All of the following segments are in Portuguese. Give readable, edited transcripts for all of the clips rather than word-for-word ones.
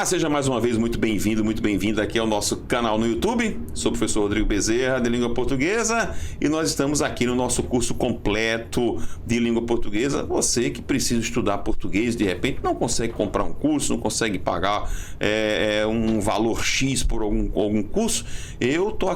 Olá, seja mais uma vez muito bem-vindo, muito bem-vinda aqui ao nosso canal no YouTube. Sou o professor Rodrigo Bezerra, de Língua Portuguesa, e nós estamos aqui no nosso curso completo de Língua Portuguesa. Você que precisa estudar português, de repente não consegue comprar um curso, não consegue pagar um valor X por algum curso, estou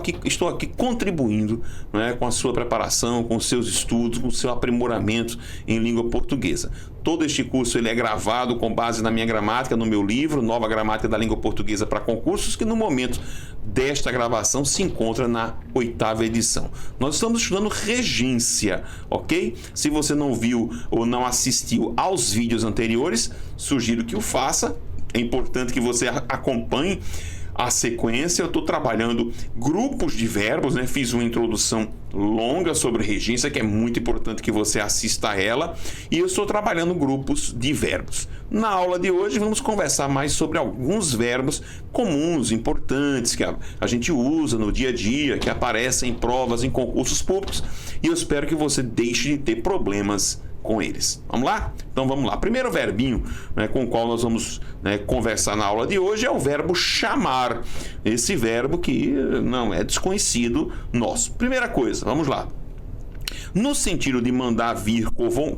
aqui contribuindo, né, com a sua preparação, com os seus estudos, com o seu aprimoramento em língua portuguesa. Todo este curso ele é gravado com base na minha gramática, no meu livro, Nova Gramática da Língua Portuguesa para Concursos, que no momento desta gravação se encontra na 8ª edição. Nós estamos estudando regência, ok? Se você não viu ou não assistiu aos vídeos anteriores, sugiro que o faça. É importante que você acompanhe a sequência. Eu estou trabalhando grupos de verbos, né? Fiz uma introdução longa sobre regência, que é muito importante que você assista a ela, e eu estou trabalhando grupos de verbos. Na aula de hoje vamos conversar mais sobre alguns verbos comuns, importantes, que a gente usa no dia a dia, que aparecem em provas, em concursos públicos, e eu espero que você deixe de ter problemas com eles. Vamos lá? Então vamos lá. Primeiro verbinho, né, com o qual nós vamos, né, conversar na aula de hoje é o verbo chamar. Esse verbo que não é desconhecido nosso. Primeira coisa, vamos lá. No sentido de mandar vir,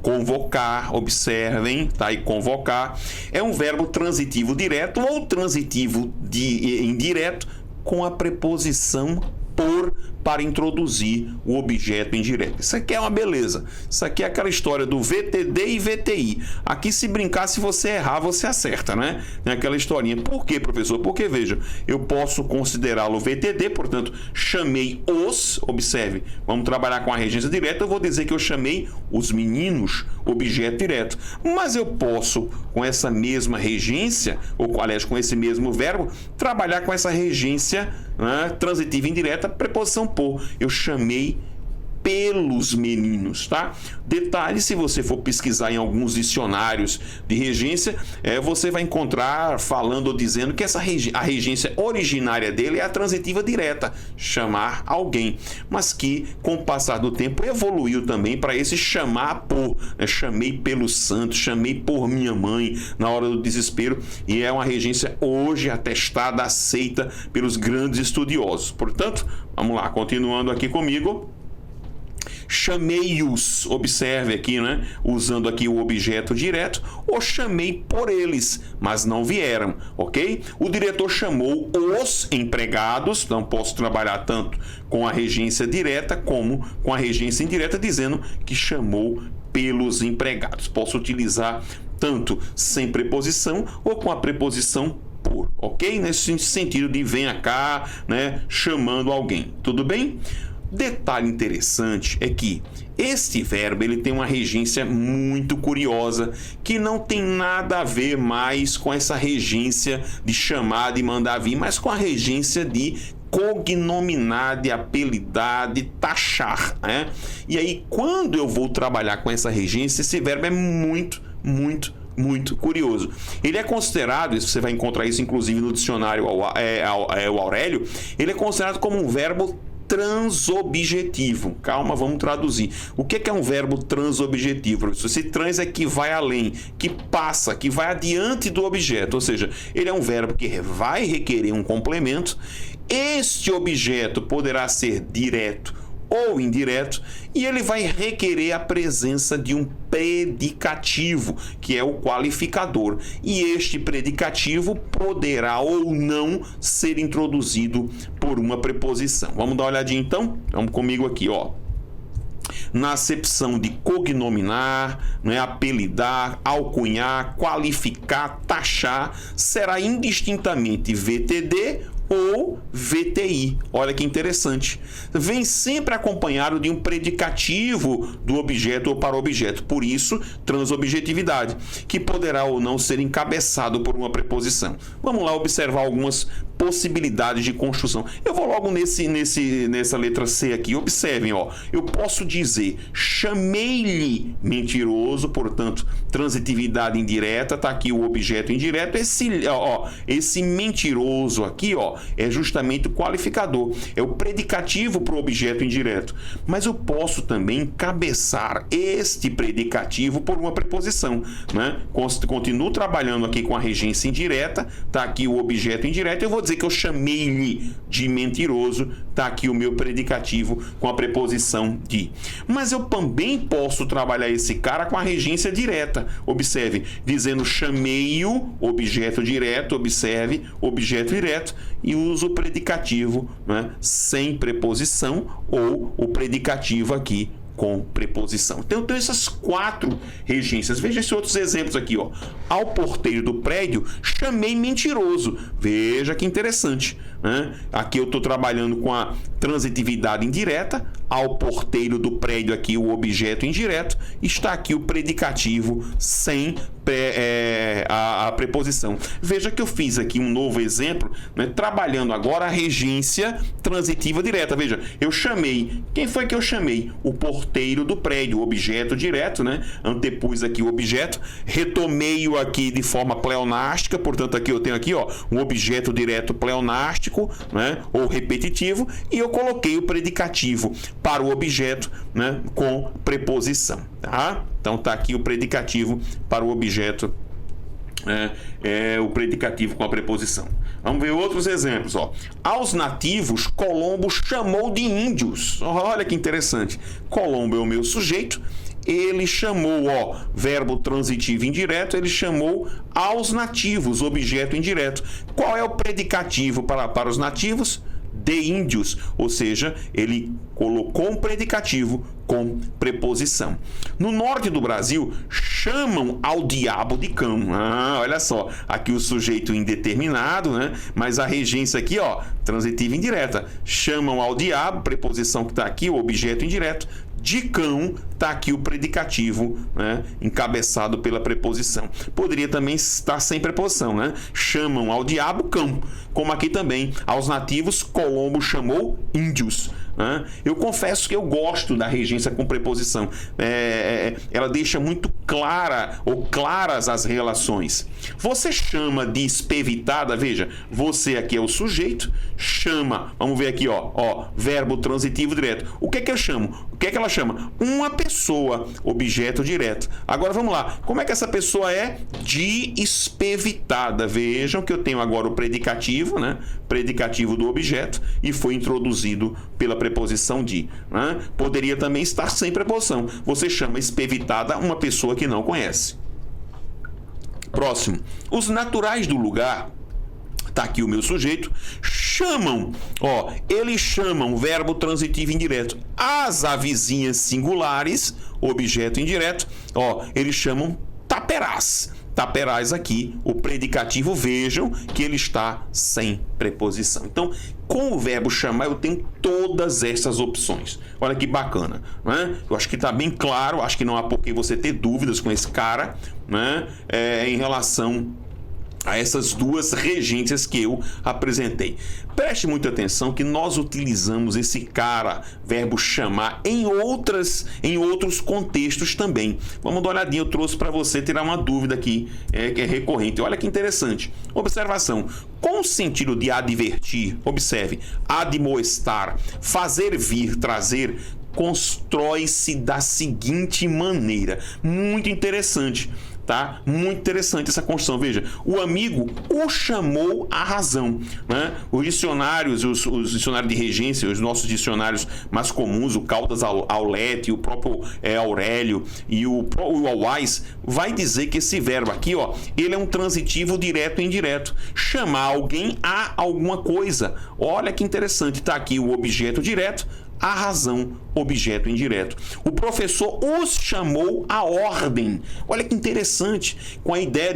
convocar, observem, tá? E convocar é um verbo transitivo direto ou transitivo indireto com a preposição por para introduzir o objeto indireto. Isso aqui é uma beleza. Isso aqui é aquela história do VTD e VTI. Aqui, se brincar, se você errar, você acerta, né? É aquela historinha. Por quê, professor? Porque, veja, eu posso considerá-lo VTD, portanto, chamei os, observe, vamos trabalhar com a regência direta, eu vou dizer que eu chamei os meninos, objeto direto. Mas eu posso, com essa mesma regência, ou, aliás, com esse mesmo verbo, trabalhar com essa regência, né, transitiva indireta, preposição por. Eu chamei pelos meninos, tá? Detalhe, se você for pesquisar em alguns dicionários de regência, você vai encontrar falando ou dizendo que a regência originária dele é a transitiva direta, chamar alguém, mas que com o passar do tempo evoluiu também para esse chamar por, né? Chamei pelo santo, chamei por minha mãe na hora do desespero, e é uma regência hoje atestada, aceita pelos grandes estudiosos. Portanto, vamos lá, continuando aqui comigo. Chamei-os, observe aqui, né? Usando aqui o objeto direto, ou chamei por eles, mas não vieram, ok? O diretor chamou os empregados, então posso trabalhar tanto com a regência direta como com a regência indireta, dizendo que chamou pelos empregados. Posso utilizar tanto sem preposição ou com a preposição por, ok? Nesse sentido de venha cá, né? Chamando alguém, tudo bem? Detalhe interessante é que este verbo ele tem uma regência muito curiosa, que não tem nada a ver mais com essa regência de chamar, de mandar vir, mas com a regência de cognominar, de apelidar, de taxar, né? E aí, quando eu vou trabalhar com essa regência, esse verbo é muito curioso. Ele é considerado, isso você vai encontrar isso inclusive no dicionário o Aurélio, ele é considerado como um verbo transobjetivo. Calma, vamos traduzir. O que é um verbo transobjetivo, professor? Esse trans é que vai além, que passa, que vai adiante do objeto, ou seja, ele é um verbo que vai requerer um complemento. Este objeto poderá ser direto ou indireto, e ele vai requerer a presença de um predicativo, que é o qualificador, e este predicativo poderá ou não ser introduzido por uma preposição. Vamos dar uma olhadinha então? Vamos comigo aqui, ó. Na acepção de cognominar, né, apelidar, alcunhar, qualificar, taxar, será indistintamente VTD ou VTI. Olha que interessante. Vem sempre acompanhado de um predicativo do objeto ou para o objeto. Por isso, transobjetividade, que poderá ou não ser encabeçado por uma preposição. Vamos lá observar algumas possibilidades de construção. Eu vou logo nessa letra C aqui. Observem, ó. Eu posso dizer, chamei-lhe mentiroso, portanto, transitividade indireta, tá aqui o objeto indireto. Esse mentiroso aqui, ó, é justamente o qualificador, é o predicativo para o objeto indireto. Mas eu posso também encabeçar este predicativo por uma preposição, né? Continuo trabalhando aqui com a regência indireta, tá aqui o objeto indireto, eu vou dizer que eu chamei-lhe de mentiroso, tá aqui o meu predicativo com a preposição de. Mas eu também posso trabalhar esse cara com a regência direta. Observe, dizendo chamei-o, objeto direto, observe, objeto direto, e uso o predicativo, né, sem preposição, ou o predicativo aqui com preposição. Então, eu tenho essas 4 regências. Veja esses outros exemplos aqui, ó. Ao porteiro do prédio, chamei mentiroso. Veja que interessante, né? Aqui eu estou trabalhando com a transitividade indireta. Ao porteiro do prédio, aqui o objeto indireto. Está aqui o predicativo sem a preposição. Veja que eu fiz aqui um novo exemplo, né, trabalhando agora a regência transitiva direta. Veja, eu chamei. Quem foi que eu chamei? O porteiro do prédio, o objeto direto, né? Antepus aqui o objeto, retomei-o aqui de forma pleonástica, portanto aqui eu tenho aqui, ó, um objeto direto pleonástico, né, ou repetitivo, e eu coloquei o predicativo para o objeto, né, com preposição, tá? Então tá aqui o predicativo para o objeto, o predicativo com a preposição. Vamos ver outros exemplos, ó. Aos nativos, Colombo chamou de índios. Olha que interessante. Colombo é o meu sujeito. Ele chamou, ó, verbo transitivo indireto, ele chamou aos nativos, objeto indireto. Qual é o predicativo para os nativos? De índios, ou seja, ele colocou um predicativo com preposição. No norte do Brasil, chamam ao diabo de cão. Olha só, aqui o sujeito indeterminado, né? Mas a regência aqui, ó, transitiva indireta. Chamam ao diabo, preposição que está aqui, o objeto indireto. De cão, está aqui o predicativo, né, encabeçado pela preposição. Poderia também estar sem preposição, né? Chamam ao diabo cão. Como aqui também, aos nativos, Colombo chamou índios. Né? Eu confesso que eu gosto da regência com preposição. Ela deixa muito clara ou claras as relações. Você chama de espevitada, veja, você aqui é o sujeito, chama, vamos ver aqui, ó, verbo transitivo direto. O que é que eu chamo? O que é que ela chama? Uma pessoa, objeto direto. Agora vamos lá, como é que essa pessoa é? De espevitada. Vejam que eu tenho agora o predicativo, né? Predicativo do objeto, e foi introduzido pela preposição de, né? Poderia também estar sem preposição. Você chama espevitada uma pessoa que não conhece. Próximo. Os naturais do lugar, tá aqui o meu sujeito, chamam, ó, eles chamam, verbo transitivo indireto, as avezinhas singulares, objeto indireto, ó, eles chamam taperás. Taperás aqui, o predicativo, vejam que ele está sem preposição. Então, com o verbo chamar, eu tenho todas essas opções. Olha que bacana, né? Eu acho que está bem claro, acho que não há por que você ter dúvidas com esse cara, né? Em relação a essas 2 regências que eu apresentei. Preste muita atenção que nós utilizamos esse cara, verbo chamar, em outros contextos também. Vamos dar uma olhadinha, eu trouxe para você tirar uma dúvida aqui, que é recorrente. Olha que interessante. Observação. Com o sentido de advertir, observe, admoestar, fazer vir, trazer, constrói-se da seguinte maneira. Muito interessante. Tá? Muito interessante essa construção. Veja, o amigo o chamou à razão, né? Os dicionários, os dicionários de regência, os nossos dicionários mais comuns, o Caldas Aulete, o próprio Aurélio e o Wise, vai dizer que esse verbo aqui, ó, ele é um transitivo direto e indireto. Chamar alguém a alguma coisa. Olha que interessante. Tá aqui o objeto direto, a razão, objeto indireto. O professor os chamou à ordem. Olha que interessante, com a ideia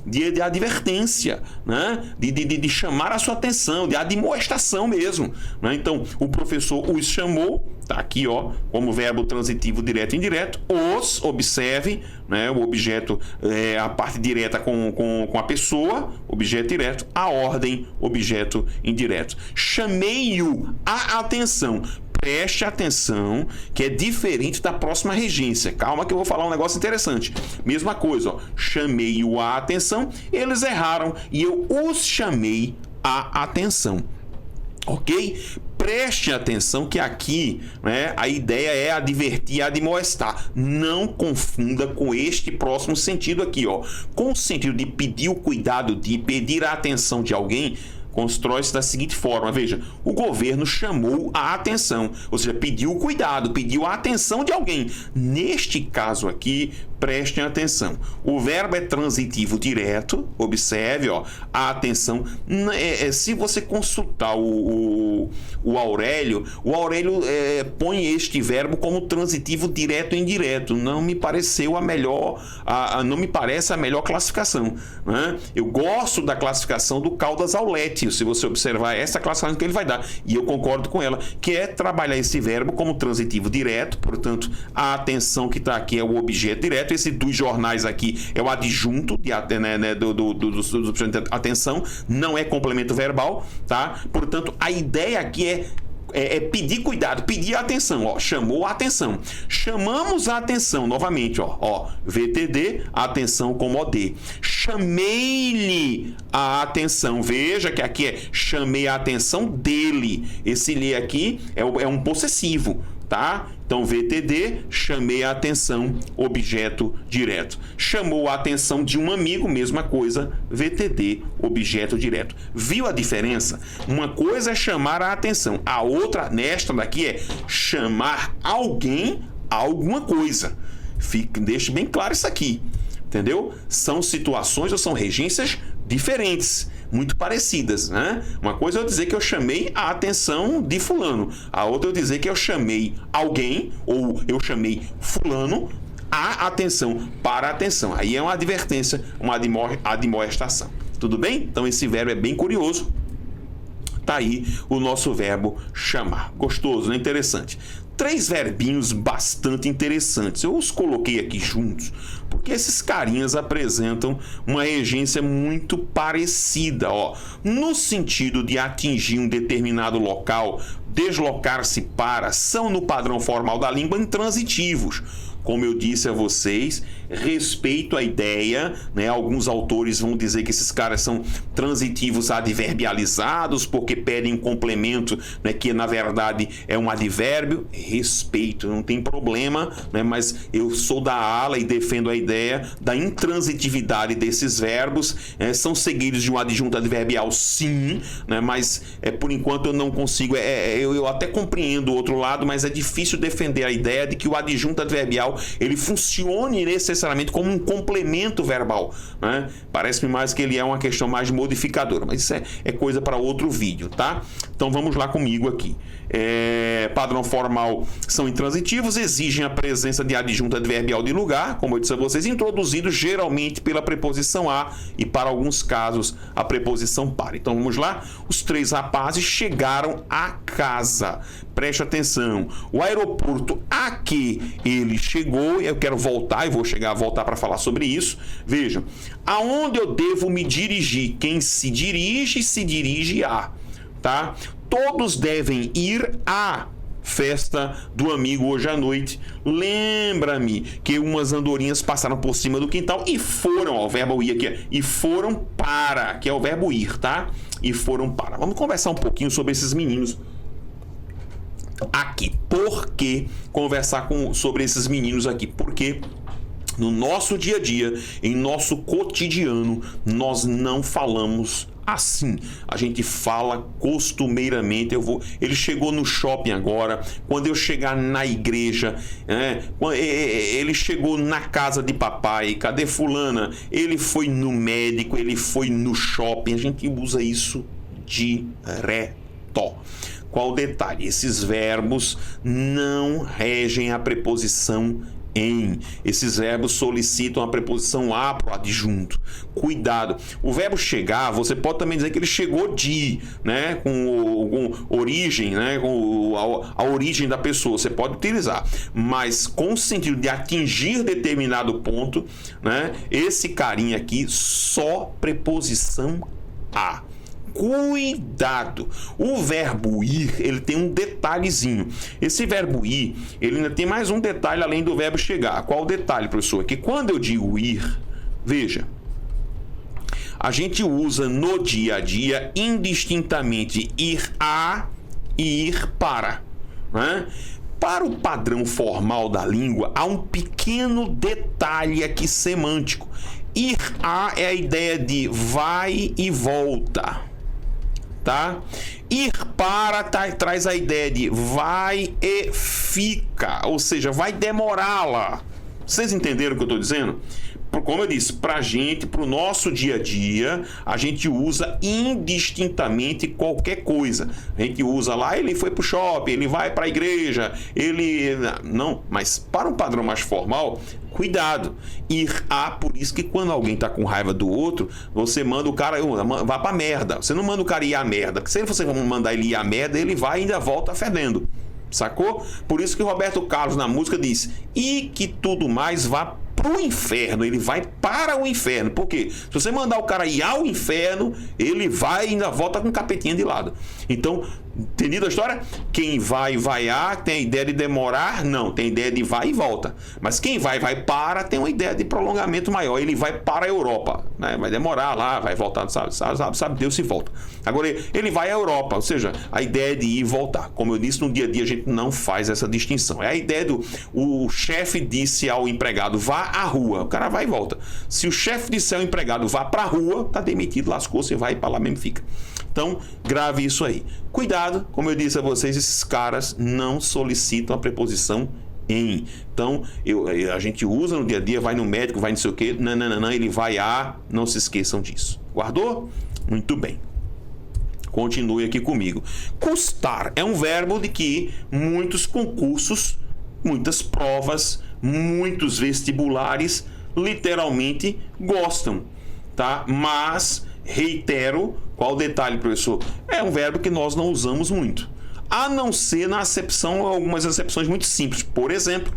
de advertência, né? de chamar a sua atenção, de admoestação mesmo, né? Então, o professor os chamou, tá aqui, ó, como verbo transitivo direto e indireto. Os, observe, né? O objeto, a parte direta com a pessoa, objeto direto, a ordem, objeto indireto. Chamei-o à atenção. Preste atenção que é diferente da próxima regência. Calma que eu vou falar um negócio interessante. Mesma coisa, ó. Chamei-o à atenção, eles erraram e eu os chamei a atenção. Ok? Preste atenção que aqui, né, a ideia é advertir, admoestar. Não confunda com este próximo sentido aqui, ó. Com o sentido de pedir o cuidado, de pedir a atenção de alguém, constrói-se da seguinte forma, veja, o governo chamou a atenção, ou seja, pediu o cuidado, pediu a atenção de alguém. Neste caso aqui, prestem atenção, o verbo é transitivo direto, observe, ó, a atenção, se você consultar o Aurélio põe este verbo como transitivo direto e indireto, não me pareceu a melhor, não me parece a melhor classificação, né? Eu gosto da classificação do Caldas Aulete, se você observar essa classificação que ele vai dar, e eu concordo com ela, que é trabalhar esse verbo como transitivo direto, portanto, a atenção que está aqui é o objeto direto, esse dos jornais aqui é o adjunto de, do atenção, não é complemento verbal, tá? Portanto, a ideia aqui é pedir cuidado, pedir atenção, ó, chamou a atenção. Chamamos a atenção, novamente, ó, VTD, atenção como OD. Chamei-lhe a atenção, veja que aqui é chamei a atenção dele. Esse lhe aqui é um possessivo, tá? Então, VTD, chamei a atenção, objeto direto. Chamou a atenção de um amigo, mesma coisa, VTD, objeto direto. Viu a diferença? Uma coisa é chamar a atenção, a outra, nesta daqui, é chamar alguém a alguma coisa. Deixe bem claro isso aqui, entendeu? São situações ou são regências diferentes, muito parecidas, né? Uma coisa é eu dizer que eu chamei a atenção de fulano, a outra é eu dizer que eu chamei alguém ou eu chamei fulano a atenção, para a atenção. Aí é uma advertência, uma admoestação. Tudo bem? Então esse verbo é bem curioso. Tá aí o nosso verbo chamar. Gostoso, né? Interessante. 3 verbinhos bastante interessantes. Eu os coloquei aqui juntos porque esses carinhas apresentam uma regência muito parecida, ó, no sentido de atingir um determinado local, deslocar-se para, são no padrão formal da língua intransitivos. Como eu disse a vocês, respeito à ideia, né? Alguns autores vão dizer que esses caras são transitivos adverbializados porque pedem um complemento, né? Que na verdade é um advérbio. Respeito, não tem problema, né? Mas eu sou da ala e defendo a ideia da intransitividade desses verbos. São seguidos de um adjunto adverbial, sim, né? Mas por enquanto eu não consigo. Eu até compreendo o outro lado, mas é difícil defender a ideia de que o adjunto adverbial ele funcione necessariamente como um complemento verbal, né? Parece-me mais que ele é uma questão mais modificadora, mas isso é coisa para outro vídeo, tá? Então vamos lá comigo aqui. Padrão formal são intransitivos, exigem a presença de adjunto adverbial de lugar, como eu disse a vocês, introduzidos geralmente pela preposição a e, para alguns casos, a preposição para. Então vamos lá. Os 3 rapazes chegaram à casa. Preste atenção. O aeroporto a que ele chegou, eu quero voltar e vou voltar para falar sobre isso. Vejam, aonde eu devo me dirigir? Quem se dirige a, tá? Todos devem ir à festa do amigo hoje à noite. Lembra-me que umas andorinhas passaram por cima do quintal e foram, ó, o verbo ir aqui, e foram para, que é o verbo ir, tá? E foram para. Vamos conversar um pouquinho sobre esses meninos aqui. Por que conversar sobre esses meninos aqui? Porque no nosso dia a dia, em nosso cotidiano, nós não falamos assim. A gente fala costumeiramente. Ele chegou no shopping agora. Quando eu chegar na igreja, ele chegou na casa de papai. Cadê fulana? Ele foi no médico, ele foi no shopping. A gente usa isso direto. Qual o detalhe? Esses verbos não regem a preposição em. Esses verbos solicitam a preposição a para o adjunto. Cuidado. O verbo chegar, você pode também dizer que ele chegou de, né, com origem, né, com a origem da pessoa. Você pode utilizar, mas com o sentido de atingir determinado ponto, né, esse carinha aqui, só preposição a. Cuidado! O verbo ir, ele tem um detalhezinho. Esse verbo ir, ele ainda tem mais um detalhe além do verbo chegar. Qual o detalhe, professor? Que quando eu digo ir, veja, a gente usa no dia a dia indistintamente ir a e ir para, né? Para o padrão formal da língua, há um pequeno detalhe aqui semântico. Ir a é a ideia de vai e volta, tá? Ir para traz a ideia de vai e fica, ou seja, vai demorá-la. Vocês entenderam o que eu estou dizendo? Como eu disse, para a gente, para o nosso dia a dia, a gente usa indistintamente qualquer coisa. A gente usa lá, ele foi para o shopping, ele vai para a igreja, ele... Não, mas para um padrão mais formal, cuidado. Ir a, por isso que quando alguém está com raiva do outro, você manda o cara, vá para merda. Você não manda o cara ir a merda, porque se você mandar ele ir a merda, ele vai e ainda volta fedendo. Sacou? Por isso que o Roberto Carlos na música diz: e que tudo mais vá pro inferno, ele vai para o inferno. Por quê? Se você mandar o cara ir ao inferno, ele vai e ainda volta com um capetinha de lado. Então, entendido a história? Quem vai tem a ideia de demorar? Não, tem a ideia de vai e volta. Mas quem vai para, tem uma ideia de prolongamento maior. Ele vai para a Europa, né? Vai demorar lá, vai voltar, sabe Deus se volta. Agora, ele vai à Europa, ou seja, a ideia de ir e voltar. Como eu disse, no dia a dia a gente não faz essa distinção. É a ideia o chefe disse ao empregado, vá à rua. O cara vai e volta. Se o chefe disse ao empregado, vá para a rua, tá demitido, lascou, você vai para lá mesmo fica. Então, grave isso aí. Cuidado, como eu disse a vocês, esses caras não solicitam a preposição em. Então, a gente usa no dia a dia, vai no médico, vai não sei o quê. Não, ele vai a. Não se esqueçam disso. Guardou? Muito bem. Continue aqui comigo. Custar é um verbo de que muitos concursos, muitas provas, muitos vestibulares literalmente gostam, tá? Mas, reitero, qual o detalhe, professor? É um verbo que nós não usamos muito, a não ser na acepção, algumas acepções muito simples. Por exemplo,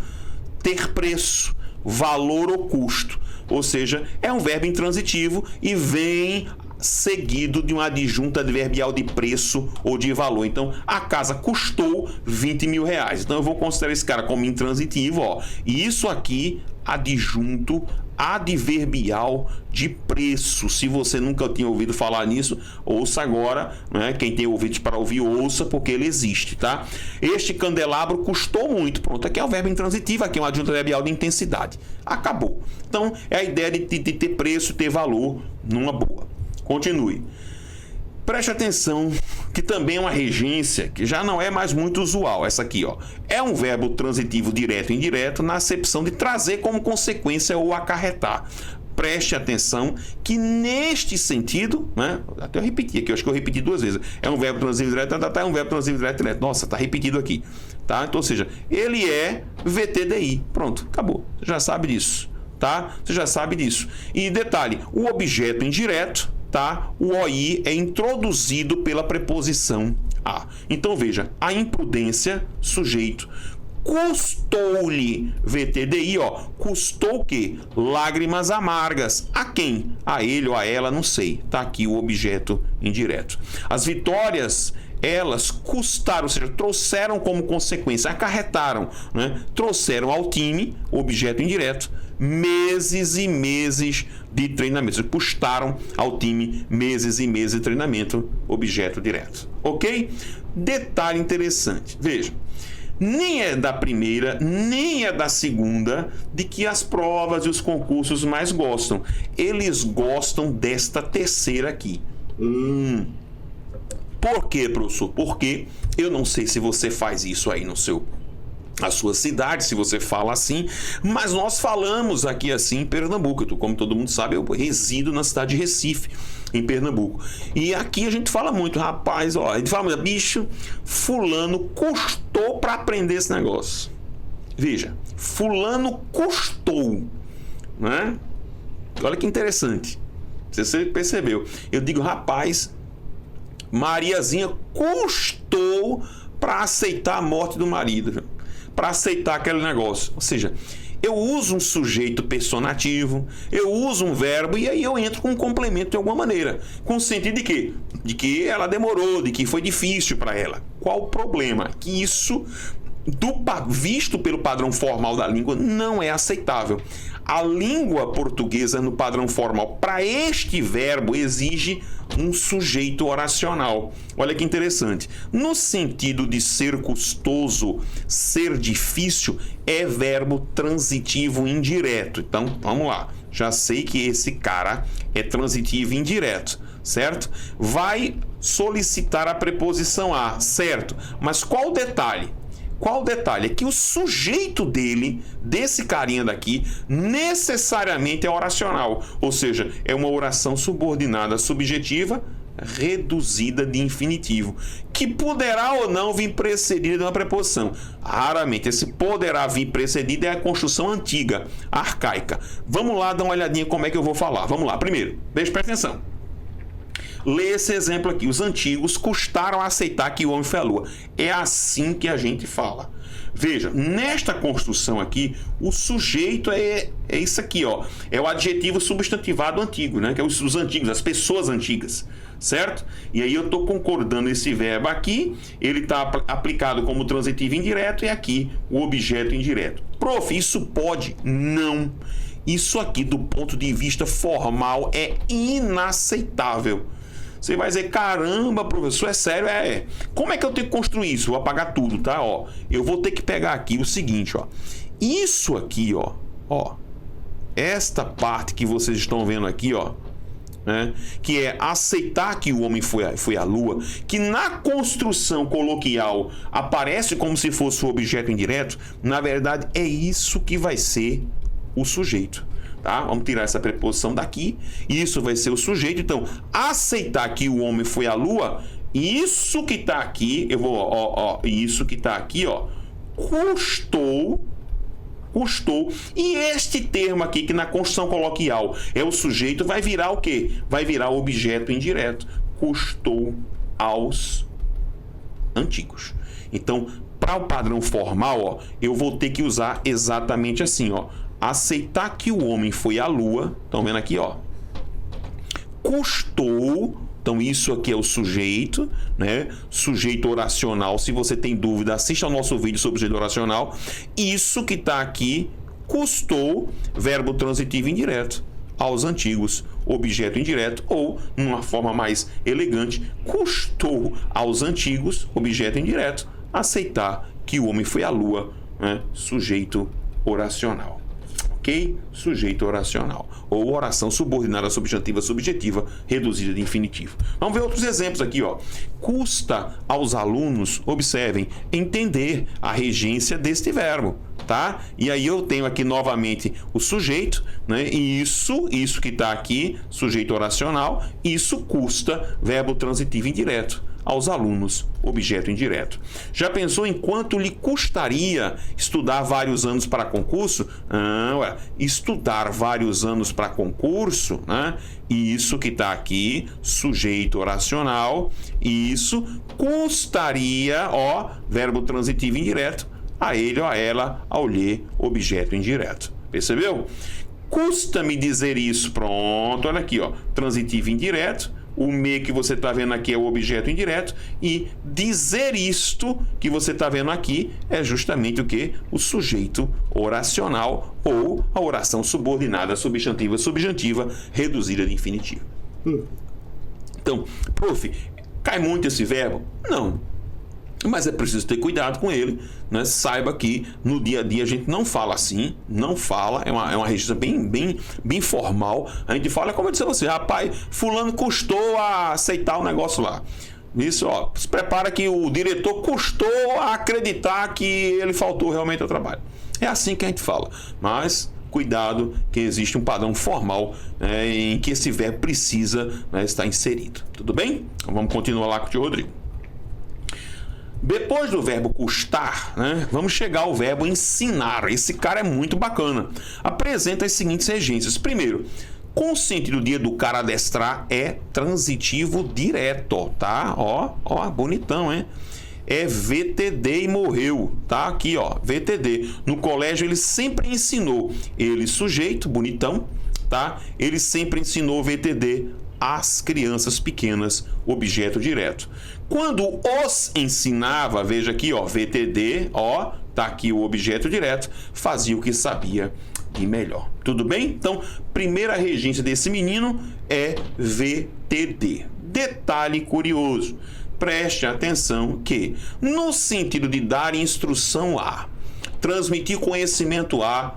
ter preço, valor ou custo. Ou seja, é um verbo intransitivo e vem seguido de uma adjunta adverbial de preço ou de valor. Então, a casa custou 20 mil reais. Então, eu vou considerar esse cara como intransitivo, ó. E isso aqui, adjunto adverbial de preço. Se você nunca tinha ouvido falar nisso, ouça agora, né? Quem tem ouvidos para ouvir, ouça, porque ele existe, tá? Este candelabro custou muito. Pronto, aqui é o verbo intransitivo, aqui é uma adjunta adverbial de intensidade. Acabou. Então, é a ideia de ter preço, ter valor numa boa. Continue. Preste atenção que também é uma regência que já não é mais muito usual. Essa aqui, ó, é um verbo transitivo direto e indireto na acepção de trazer como consequência ou acarretar. Preste atenção que neste sentido, né? Até eu repeti aqui, eu acho que eu repeti duas vezes. É um verbo transitivo direto, é um verbo transitivo direto. Nossa, tá repetido aqui, tá? Então, ou seja, ele é VTDI. Pronto, acabou. Você já sabe disso, tá? Você já sabe disso. E detalhe, o objeto indireto, tá? O OI é introduzido pela preposição a. Então veja, a imprudência, sujeito. Custou-lhe, VTDI, ó. Custou o quê? Lágrimas amargas. A quem? A ele ou a ela, não sei. Tá aqui o objeto indireto. As vitórias, elas custaram, ou seja, trouxeram como consequência, acarretaram, né? Trouxeram ao time, objeto indireto, meses e meses de treinamento. Custaram ao time meses e meses de treinamento, objeto direto. Ok? Detalhe interessante. Veja, nem é da primeira, nem é da segunda de que as provas e os concursos mais gostam. Eles gostam desta terceira aqui. Por quê, professor? Porque eu não sei se você faz isso aí a sua cidade, se você fala assim, mas nós falamos aqui assim em Pernambuco. Como todo mundo sabe, eu resido na cidade de Recife, em Pernambuco. E aqui a gente fala muito, rapaz, ó, a gente fala muito, bicho, fulano custou para aprender esse negócio. Veja, fulano custou, né? Olha que interessante. Você percebeu? Eu digo, rapaz, Mariazinha custou para aceitar a morte do marido, para aceitar aquele negócio. Ou seja, eu uso um sujeito personativo, eu uso um verbo e aí eu entro com um complemento de alguma maneira. Com o sentido de quê? De que ela demorou, de que foi difícil para ela. Qual o problema? Que isso, visto pelo padrão formal da língua, não é aceitável. a língua portuguesa no padrão formal, para este verbo, exige um sujeito oracional. Olha que interessante. No sentido de ser custoso, ser difícil, é verbo transitivo indireto. Então, vamos lá. Já sei que esse cara é transitivo indireto, certo? Vai solicitar a preposição a, certo? Mas qual o detalhe? Qual o detalhe? É que o sujeito dele, desse carinha daqui, necessariamente é oracional. Ou seja, é uma oração subordinada subjetiva reduzida de infinitivo, que poderá ou não vir precedida de uma preposição. Raramente, esse poderá vir precedido é a construção antiga, arcaica. Vamos lá dar uma olhadinha como é que eu vou falar. Vamos lá. Primeiro, presta atenção. Lê esse exemplo aqui. Os antigos custaram a aceitar que o homem foi a lua. É assim que a gente fala. Veja, nesta construção aqui, o sujeito é isso aqui, ó. É o adjetivo substantivado antigo, né? Que é os antigos, as pessoas antigas, certo? E aí eu estou concordando esse verbo aqui, ele está aplicado como transitivo indireto e aqui o objeto indireto. Prof, isso pode? Não. Isso aqui, do ponto de vista formal, é inaceitável. Você vai dizer, caramba, professor, é sério? Como é que eu tenho que construir isso? Vou apagar tudo, tá? Ó, eu vou ter que pegar aqui o seguinte, ó. Isso aqui, ó. Esta parte que vocês estão vendo aqui, ó. Né? Que é aceitar que o homem foi à lua, que na construção coloquial aparece como se fosse o objeto indireto, na verdade é isso que vai ser o sujeito. Tá? Vamos tirar essa preposição daqui. Isso vai ser o sujeito. Então, aceitar que o homem foi à lua, isso que está aqui, eu vou, isso que está aqui, ó, custou. E este termo aqui, que na construção coloquial é o sujeito, vai virar o quê? Vai virar o objeto indireto. Custou aos antigos. Então, para o padrão formal, ó, eu vou ter que usar exatamente assim, ó. Aceitar que o homem foi à lua, estão vendo aqui, ó, custou, então isso aqui é o sujeito, né? Sujeito oracional. Se você tem dúvida, assista ao nosso vídeo sobre sujeito oracional. Isso que está aqui, custou, verbo transitivo indireto, aos antigos, objeto indireto, ou, numa forma mais elegante, custou aos antigos, objeto indireto, aceitar que o homem foi à lua, né? Sujeito oracional. Ok? Sujeito oracional. Ou oração subordinada subjetiva reduzida de infinitivo. Vamos ver outros exemplos aqui, ó. Custa aos alunos, observem, entender a regência deste verbo, tá? E aí eu tenho aqui novamente o sujeito, né? E isso que está aqui, sujeito oracional, isso custa, verbo transitivo indireto. Aos alunos, objeto indireto. Já pensou em quanto lhe custaria estudar vários anos para concurso? Estudar vários anos para concurso, né? E isso que está aqui, sujeito oracional, isso custaria, ó, verbo transitivo indireto, a ele ou a ela, ao lhe, objeto indireto. Percebeu? Custa-me dizer isso, pronto, olha aqui, ó, transitivo indireto. O me que você está vendo aqui é o objeto indireto, e dizer isto que você está vendo aqui é justamente o que? O sujeito oracional, ou a oração subordinada subjantiva reduzida de infinitivo. Então, prof, cai muito esse verbo? Não. Mas é preciso ter cuidado com ele, né? Saiba que no dia a dia a gente não fala assim, não fala, é uma registro bem formal. A gente fala, como eu disse a você, rapaz, fulano custou a aceitar o negócio lá. Isso, ó, se prepara que o diretor custou a acreditar que ele faltou realmente ao trabalho. É assim que a gente fala, mas cuidado que existe um padrão formal, né, em que esse verbo precisa, né, estar inserido. Tudo bem? Então vamos continuar lá com o tio Rodrigo. Depois do verbo custar, né, vamos chegar ao verbo ensinar. Esse cara é muito bacana. Apresenta as seguintes regências. Primeiro, com o sentido de educar, adestrar, é transitivo direto, tá? Ó, bonitão, hein? É VTD e morreu, tá? Aqui, ó, VTD. No colégio ele sempre ensinou. Ele, sujeito, bonitão, tá? Ele sempre ensinou VTD às crianças pequenas, objeto direto. Quando os ensinava, veja aqui, ó, VTD, ó, tá aqui o objeto direto, fazia o que sabia e melhor. Tudo bem? Então, primeira regência desse menino é VTD. Detalhe curioso. Preste atenção que, no sentido de dar instrução a, transmitir conhecimento a,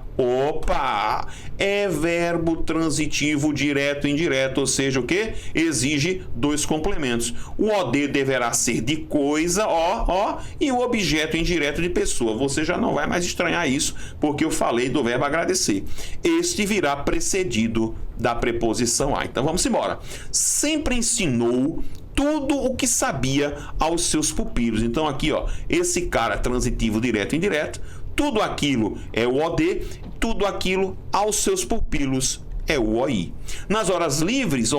é verbo transitivo direto e indireto, ou seja, o que? Exige dois complementos. O OD deverá ser de coisa, e o objeto indireto de pessoa. Você já não vai mais estranhar isso, porque eu falei do verbo agradecer. Este virá precedido da preposição a. Então vamos embora. Sempre ensinou tudo o que sabia aos seus pupilos. Então aqui, esse cara transitivo direto e indireto, tudo aquilo é o OD, tudo aquilo aos seus pupilos é o OI. Nas horas livres,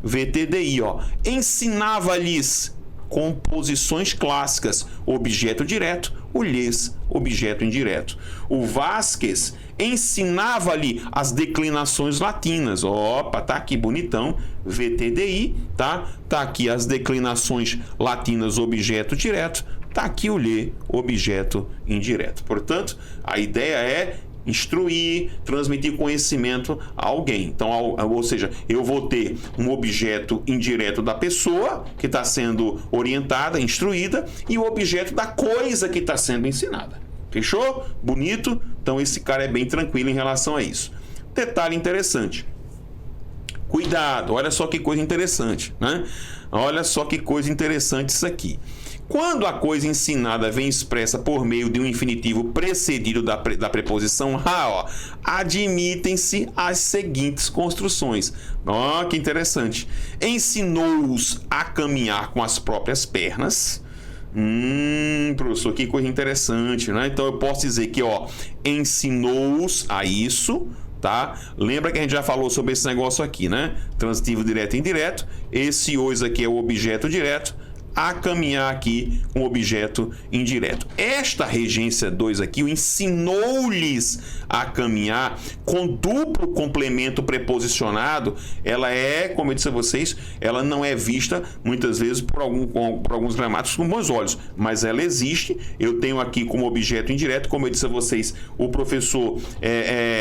VTDI, ensinava-lhes composições clássicas, objeto direto, o lhes, objeto indireto. O Vasquez ensinava-lhe as declinações latinas. Tá aqui bonitão, VTDI, tá? Tá aqui as declinações latinas, objeto direto. Tá aqui o lhe, objeto indireto. Portanto, a ideia é instruir, transmitir conhecimento a alguém. Então, ou seja, eu vou ter um objeto indireto da pessoa que está sendo orientada, instruída, e o objeto da coisa que está sendo ensinada. Fechou? Bonito? Então, esse cara é bem tranquilo em relação a isso. Detalhe interessante. Cuidado, olha só que coisa interessante, né? Olha só que coisa interessante isso aqui. Quando a coisa ensinada vem expressa por meio de um infinitivo precedido da preposição a, admitem-se as seguintes construções. Que interessante. Ensinou-os a caminhar com as próprias pernas. Professor, que coisa interessante, né? Então eu posso dizer que, ensinou-os a isso, tá? Lembra que a gente já falou sobre esse negócio aqui, né? Transitivo direto e indireto. Esse os aqui é o objeto direto. A caminhar aqui com objeto indireto. Esta regência 2 aqui, o ensinou-lhes a caminhar com duplo complemento preposicionado, ela é, como eu disse a vocês, ela não é vista muitas vezes por alguns gramáticos com bons olhos, mas ela existe. Eu tenho aqui como objeto indireto, como eu disse a vocês, o professor,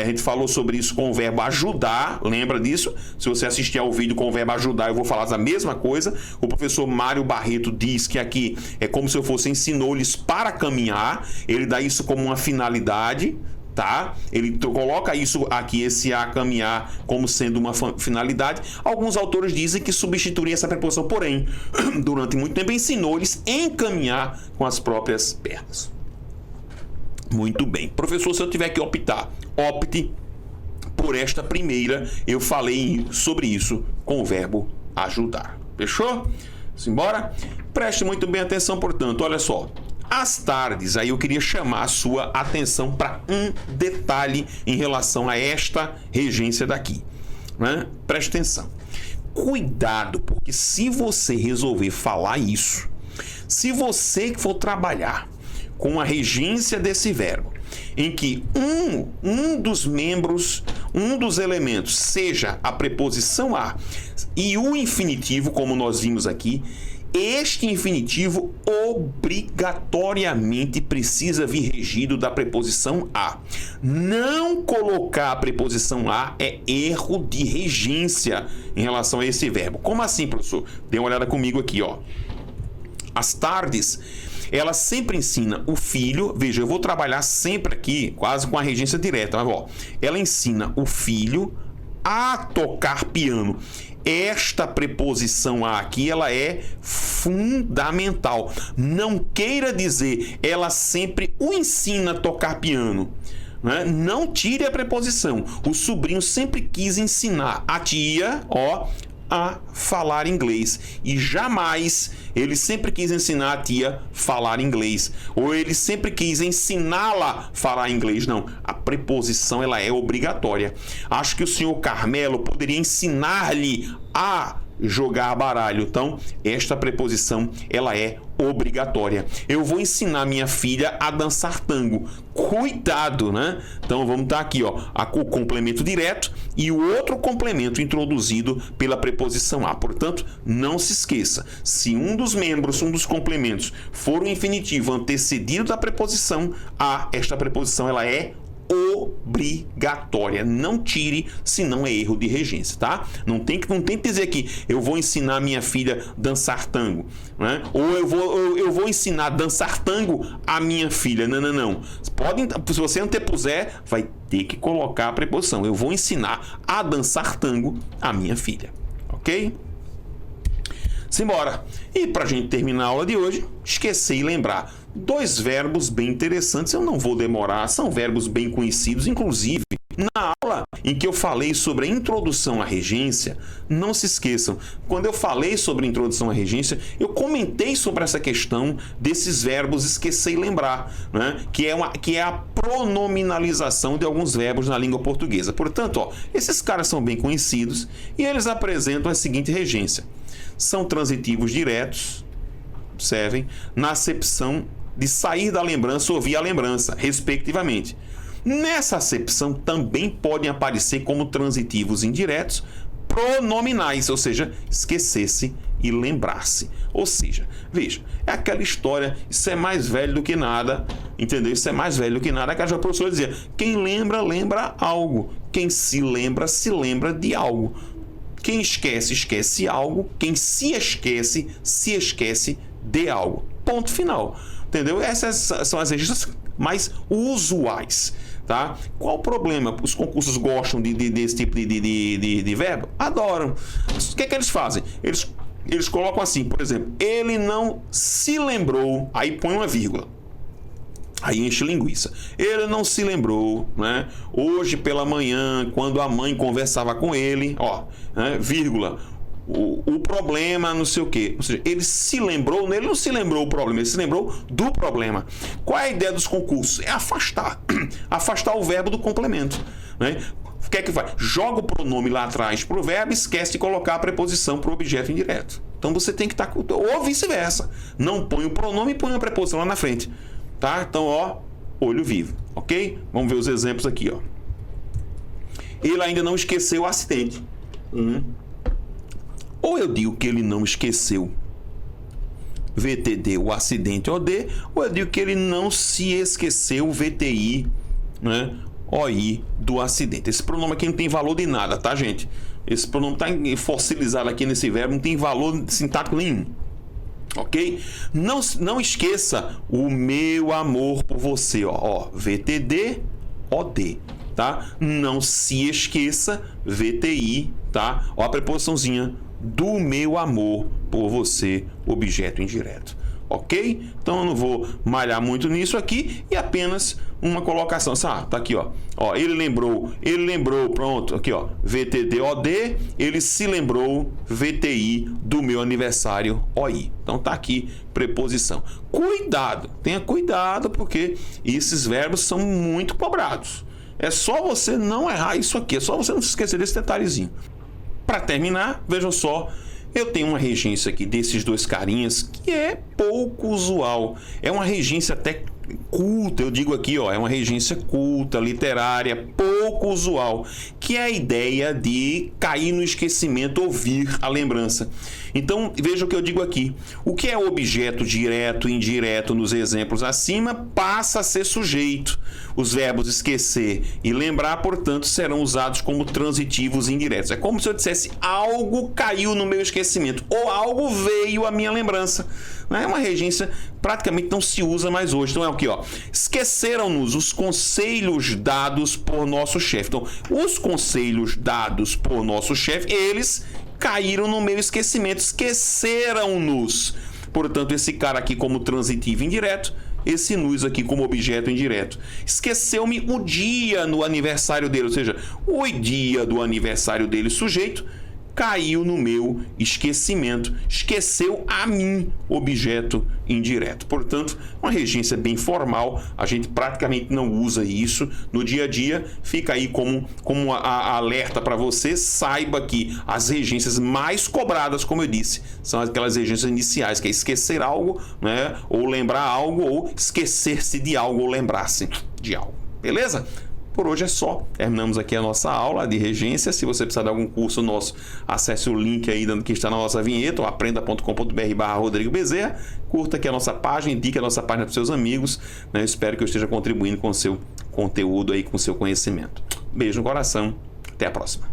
a gente falou sobre isso com o verbo ajudar, lembra disso? Se você assistir ao vídeo com o verbo ajudar, eu vou falar da mesma coisa. O professor Mário Barreto diz que aqui é como se eu fosse ensinou-lhes para caminhar, ele dá isso como uma finalidade, tá? Ele coloca isso aqui, esse a caminhar, como sendo uma finalidade. Alguns autores dizem que substituem essa preposição, porém, durante muito tempo ensinou-lhes em caminhar com as próprias pernas. Muito bem. Professor, se eu tiver que optar, opte por esta primeira. Eu falei sobre isso com o verbo ajudar. Fechou? Simbora? Preste muito bem atenção, portanto, olha só. Às tardes, aí eu queria chamar a sua atenção para um detalhe em relação a esta regência daqui, né? Preste atenção. Cuidado, porque se você resolver falar isso, se você for trabalhar com a regência desse verbo, em que um dos membros, um dos elementos, seja a preposição a e o infinitivo, como nós vimos aqui, este infinitivo obrigatoriamente precisa vir regido da preposição a. Não colocar a preposição a é erro de regência em relação a esse verbo. Como assim, professor? Dê uma olhada comigo aqui, Às tardes, ela sempre ensina o filho, veja, eu vou trabalhar sempre aqui, quase com a regência direta, mas ela ensina o filho a tocar piano. Esta preposição a aqui, ela é fundamental. Não queira dizer, ela sempre o ensina a tocar piano. Né? Não tire a preposição. O sobrinho sempre quis ensinar a tia, a falar inglês. E jamais ele sempre quis ensinar a tia a falar inglês. Ou ele sempre quis ensiná-la a falar inglês. Não. A preposição, ela é obrigatória. Acho que o senhor Carmelo poderia ensinar-lhe a jogar baralho. Então, esta preposição, ela é obrigatória. Eu vou ensinar minha filha a dançar tango. Cuidado, né? Então, vamos estar aqui, o complemento direto e o outro complemento introduzido pela preposição a. Portanto, não se esqueça. Se um dos membros, um dos complementos for o infinitivo antecedido da preposição a, esta preposição, ela é obrigatória. Não tire, senão é erro de regência, tá? Não tem que dizer que eu vou ensinar minha filha a dançar tango, né? Ou eu vou ensinar a dançar tango a minha filha. Não. Se você antepuser, vai ter que colocar a preposição. Eu vou ensinar a dançar tango a minha filha, ok? Simbora! E para a gente terminar a aula de hoje, esquecer e lembrar 2 verbos bem interessantes. Eu não vou demorar, são verbos bem conhecidos, inclusive na aula em que eu falei sobre a introdução à regência, não se esqueçam, quando eu falei sobre a introdução à regência, eu comentei sobre essa questão desses verbos esquecer e lembrar, né? que é a pronominalização de alguns verbos na língua portuguesa. Portanto, esses caras são bem conhecidos e eles apresentam a seguinte regência. São transitivos diretos, observem, na acepção de sair da lembrança ou vir à lembrança, respectivamente. Nessa acepção também podem aparecer como transitivos indiretos pronominais, ou seja, esquecer-se e lembrar-se. Ou seja, veja, é aquela história, isso é mais velho do que nada, entendeu? Isso é mais velho do que nada. Aquela professora dizia, quem lembra, lembra algo. Quem se lembra de algo. Quem esquece, esquece algo. Quem se esquece de algo. Ponto final. Entendeu? Essas são as registros mais usuais. Tá? Qual o problema? Os concursos gostam desse tipo de verbo? Adoram. O que eles fazem? Eles colocam assim, por exemplo, ele não se lembrou, aí põe uma vírgula. Aí enche linguiça. Ele não se lembrou, né? Hoje pela manhã, quando a mãe conversava com ele, né? Vírgula. O problema, não sei o quê. Ou seja, ele se lembrou, ele não se lembrou o problema, ele se lembrou do problema. Qual é a ideia dos concursos? É afastar. Afastar o verbo do complemento, né? O que é que vai? Joga o pronome lá atrás para o verbo e esquece de colocar a preposição para o objeto indireto. Então você tem que estar... Ou vice-versa. Não põe o pronome e põe a preposição lá na frente. Tá? Então, olho vivo. Ok? Vamos ver os exemplos aqui, ó. Ele ainda não esqueceu o acidente. Ou eu digo que ele não esqueceu VTD, o acidente OD, ou eu digo que ele não se esqueceu VTI, né, OI do acidente. Esse pronome aqui não tem valor de nada, tá, gente? Esse pronome está fossilizado aqui nesse verbo, não tem valor sintático nenhum. Ok? Não esqueça o meu amor por você, VTD, OD, tá? Não se esqueça VTI, tá? A preposiçãozinha do meu amor por você, objeto indireto. Ok? Então eu não vou malhar muito nisso aqui e apenas uma colocação. Tá aqui, ó. Ele lembrou, pronto, aqui, ó. VTD-OD, ele se lembrou, VTI, do meu aniversário, OI. Então tá aqui, preposição. Cuidado, tenha cuidado, porque esses verbos são muito cobrados. É só você não errar isso aqui, é só você não se esquecer desse detalhezinho. Para terminar, vejam só, eu tenho uma regência aqui desses 2 carinhas que é pouco usual. É uma regência até culta, eu digo aqui, é uma regência culta, literária, pouco usual, que é a ideia de cair no esquecimento ou vir à lembrança. Então, veja o que eu digo aqui. O que é objeto direto e indireto nos exemplos acima passa a ser sujeito. Os verbos esquecer e lembrar, portanto, serão usados como transitivos indiretos. É como se eu dissesse algo caiu no meu esquecimento ou algo veio à minha lembrança. É uma regência praticamente não se usa mais hoje. Então é o que, esqueceram-nos os conselhos dados por nosso chefe. Então, os conselhos dados por nosso chefe, eles caíram no meu esquecimento, esqueceram-nos. Portanto, esse cara aqui como transitivo indireto, esse nos aqui como objeto indireto. Esqueceu-me o dia no aniversário dele, ou seja, o dia do aniversário dele, sujeito, caiu no meu esquecimento, esqueceu a mim, objeto indireto. Portanto, uma regência bem formal, a gente praticamente não usa isso no dia a dia, fica aí como a alerta para você, saiba que as regências mais cobradas, como eu disse, são aquelas regências iniciais, que é esquecer algo, né, ou lembrar algo, ou esquecer-se de algo, ou lembrar-se de algo. Beleza? por hoje é só. Terminamos aqui a nossa aula de regência. Se você precisar de algum curso nosso, acesse o link aí que está na nossa vinheta, ou aprenda.com.br/Rodrigo Bezerra. Curta aqui a nossa página, indique a nossa página para os seus amigos. Eu espero que eu esteja contribuindo com o seu conteúdo aí, com o seu conhecimento. Beijo no coração. Até a próxima.